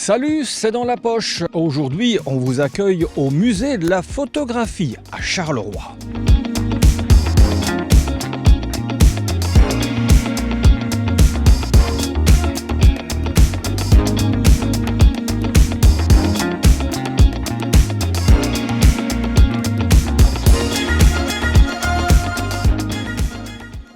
Salut, c'est dans la poche. Aujourd'hui, on vous accueille au musée de la photographie à Charleroi.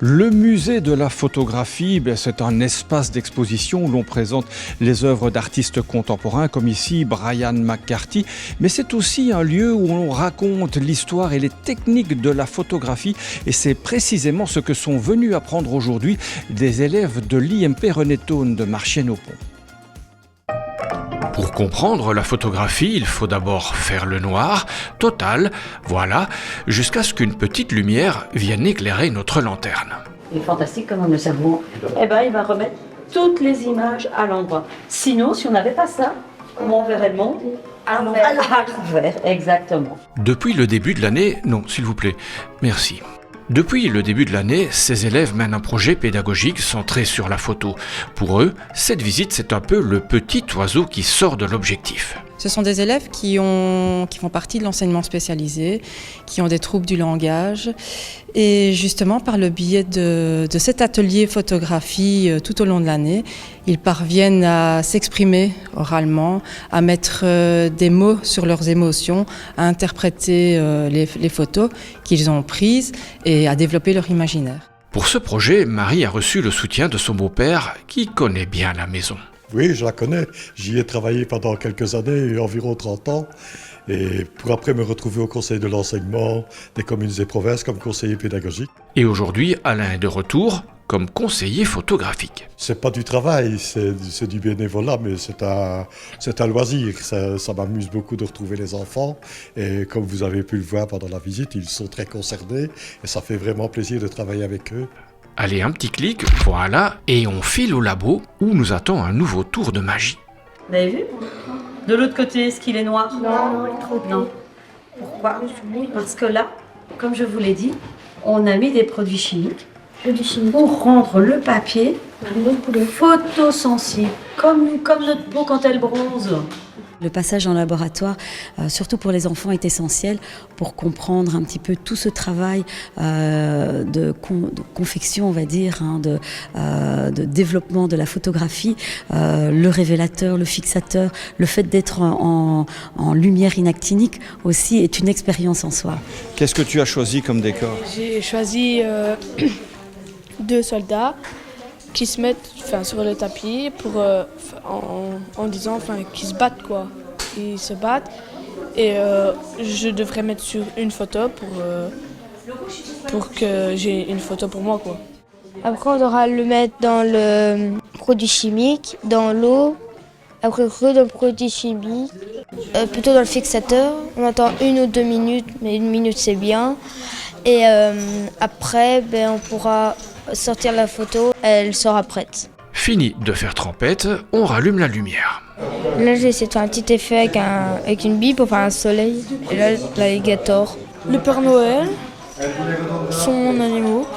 Le musée de la photographie, c'est un espace d'exposition où l'on présente les œuvres d'artistes contemporains, comme ici Brian McCarthy, mais c'est aussi un lieu où on raconte l'histoire et les techniques de la photographie, et c'est précisément ce que sont venus apprendre aujourd'hui des élèves de l'IMP René Thône de Marchienne-au-Pont. Pour comprendre la photographie, il faut d'abord faire le noir, total, voilà, jusqu'à ce qu'une petite lumière vienne éclairer notre lanterne. Il est fantastique comment le cerveau, il va remettre toutes les images à l'endroit. Sinon, si on n'avait pas ça, comment on verrait le monde ? À l'envers, exactement. Depuis le début de l'année, non, s'il vous plaît, merci. Depuis le début de l'année, ces élèves mènent un projet pédagogique centré sur la photo. Pour eux, cette visite, c'est un peu le petit oiseau qui sort de l'objectif. Ce sont des élèves qui font partie de l'enseignement spécialisé, qui ont des troubles du langage. Et justement, par le biais de cet atelier photographie tout au long de l'année, ils parviennent à s'exprimer oralement, à mettre des mots sur leurs émotions, à interpréter les photos qu'ils ont prises et à développer leur imaginaire. Pour ce projet, Marie a reçu le soutien de son beau-père qui connaît bien la maison. Oui, je la connais. J'y ai travaillé pendant quelques années, environ 30 ans. Et pour après me retrouver au conseil de l'enseignement des communes et provinces comme conseiller pédagogique. Et aujourd'hui, Alain est de retour comme conseiller photographique. C'est pas du travail, c'est du bénévolat, mais c'est un loisir. Ça m'amuse beaucoup de retrouver les enfants. Et comme vous avez pu le voir pendant la visite, ils sont très concernés. Et ça fait vraiment plaisir de travailler avec eux. Allez, un petit clic, voilà, et on file au labo où nous attend un nouveau tour de magie. Vous avez vu ? De l'autre côté, est-ce qu'il est noir ? Non, il est trop non. Pourquoi ? Parce que là, comme je vous l'ai dit, on a mis des produits chimiques pour rendre le papier photosensible, comme notre peau quand elle bronze. Le passage en laboratoire, surtout pour les enfants, est essentiel pour comprendre un petit peu tout ce travail de confection, on va dire, de développement de la photographie, le révélateur, le fixateur, le fait d'être en lumière inactinique aussi est une expérience en soi. Qu'est-ce que tu as choisi comme décor ? J'ai choisi 2 soldats qui se mettent sur le tapis en disant qu'ils se battent quoi. Ils se battent et je devrais mettre sur une photo pour que j'ai une photo pour moi quoi. Après on devra le mettre dans le produit chimique, dans l'eau, après dans le produit chimique, plutôt dans le fixateur. On attend 1 ou 2 minutes, mais 1 minute c'est bien. Et après on pourra sortir la photo, elle sera prête. Fini de faire trempette, on rallume la lumière. Là j'ai essayé de faire un petit effet avec une bille pour faire un soleil. Et là l'alligator. Le Père Noël, son animaux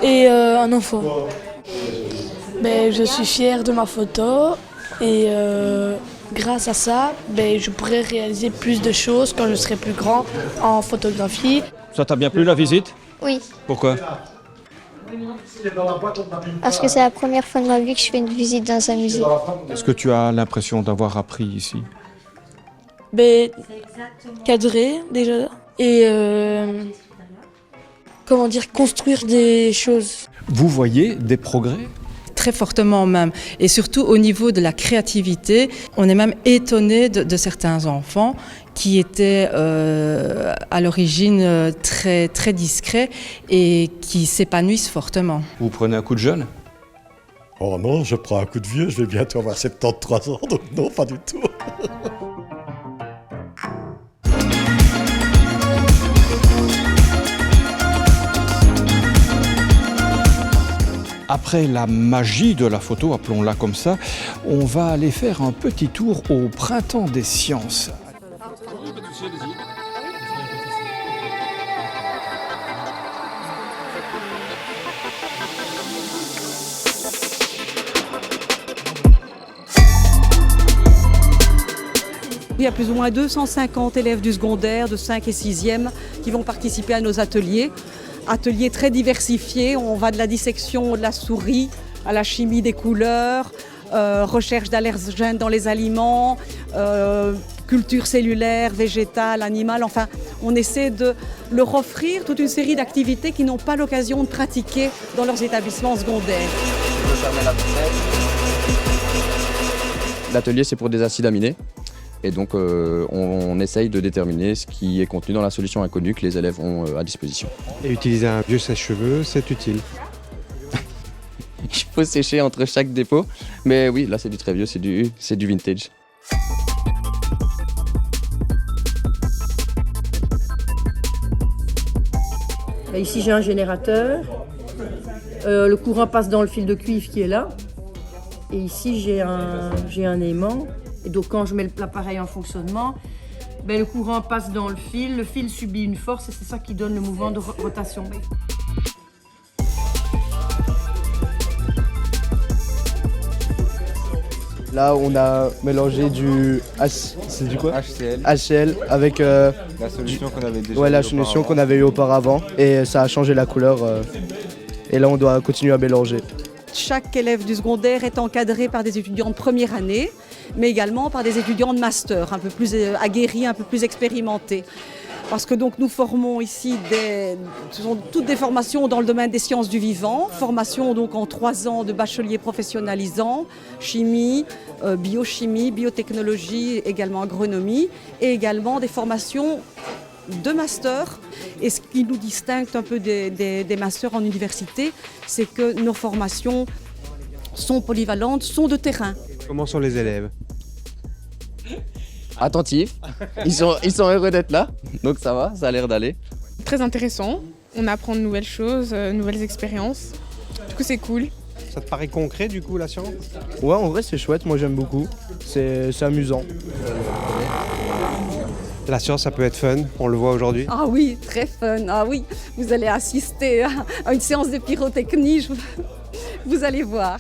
et un enfant. Je suis fière de ma photo et grâce à ça, je pourrai réaliser plus de choses quand je serai plus grand en photographie. Ça t'a bien plu la visite ? Oui. Pourquoi ? Parce que c'est la première fois de ma vie que je fais une visite dans un musée. Est-ce que tu as l'impression d'avoir appris ici ? Cadrer déjà et construire des choses. Vous voyez des progrès ? Très fortement même, et surtout au niveau de la créativité, on est même étonné de certains enfants qui étaient à l'origine très, très discrets et qui s'épanouissent fortement. Vous prenez un coup de jeune ? Oh non, je prends un coup de vieux, je vais bientôt avoir 73 ans, donc non, pas du tout. Après la magie de la photo, appelons-la comme ça, on va aller faire un petit tour au Printemps des Sciences. Il y a plus ou moins 250 élèves du secondaire, de 5 et 6e, qui vont participer à nos ateliers. Ateliers très diversifiés, on va de la dissection de la souris à la chimie des couleurs, recherche d'allergènes dans les aliments, culture cellulaire, végétale, animale. Enfin, on essaie de leur offrir toute une série d'activités qu'ils n'ont pas l'occasion de pratiquer dans leurs établissements secondaires. L'atelier, c'est pour des acides aminés. Et donc, on essaye de déterminer ce qui est contenu dans la solution inconnue que les élèves ont à disposition. Et utiliser un vieux sèche-cheveux, c'est utile. Il faut sécher entre chaque dépôt. Mais oui, là, c'est du très vieux, c'est du vintage. Ici, j'ai un générateur. Le courant passe dans le fil de cuivre qui est là. Et ici, j'ai un aimant. Et donc, quand je mets l'appareil en fonctionnement, le courant passe dans le fil subit une force et c'est ça qui donne le mouvement de rotation. Là, on a mélangé du HCl avec la solution qu'on avait déjà la solution qu'on avait eue auparavant et ça a changé la couleur. Et là, on doit continuer à mélanger. Chaque élève du secondaire est encadré par des étudiants de première année, mais également par des étudiants de master, un peu plus aguerris, un peu plus expérimentés. Parce que donc nous formons ici ce sont toutes des formations dans le domaine des sciences du vivant, formation donc en 3 ans de bachelier professionnalisant, chimie, biochimie, biotechnologie, également agronomie, et également des formations de master. Et ce qui nous distingue un peu des masters en université, c'est que nos formations sont polyvalentes, sont de terrain. Comment sont les élèves? Attentifs, ils sont heureux d'être là, donc ça va, ça a l'air d'aller. Très intéressant, on apprend de nouvelles choses, nouvelles expériences. Du coup, c'est cool. Ça te paraît concret du coup la science? Ouais, en vrai, c'est chouette, moi j'aime beaucoup. C'est amusant. La science, ça peut être fun, on le voit aujourd'hui. Ah oui, très fun. Ah oui, vous allez assister à une séance de pyrotechnie, vous allez voir.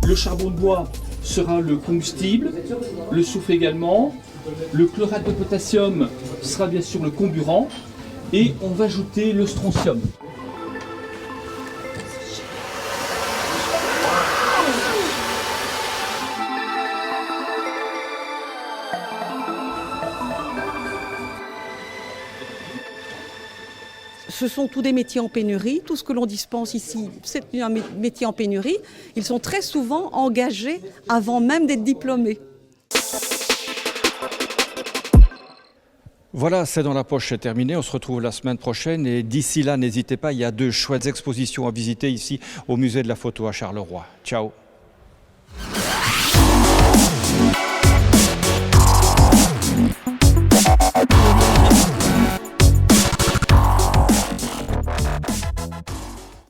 Le charbon de bois sera le combustible, le soufre également, le chlorate de potassium sera bien sûr le comburant et on va ajouter le strontium. Ce sont tous des métiers en pénurie. Tout ce que l'on dispense ici, c'est un métier en pénurie. Ils sont très souvent engagés avant même d'être diplômés. Voilà, c'est dans la poche, c'est terminé. On se retrouve la semaine prochaine et d'ici là, n'hésitez pas, il y a 2 chouettes expositions à visiter ici au musée de la photo à Charleroi. Ciao.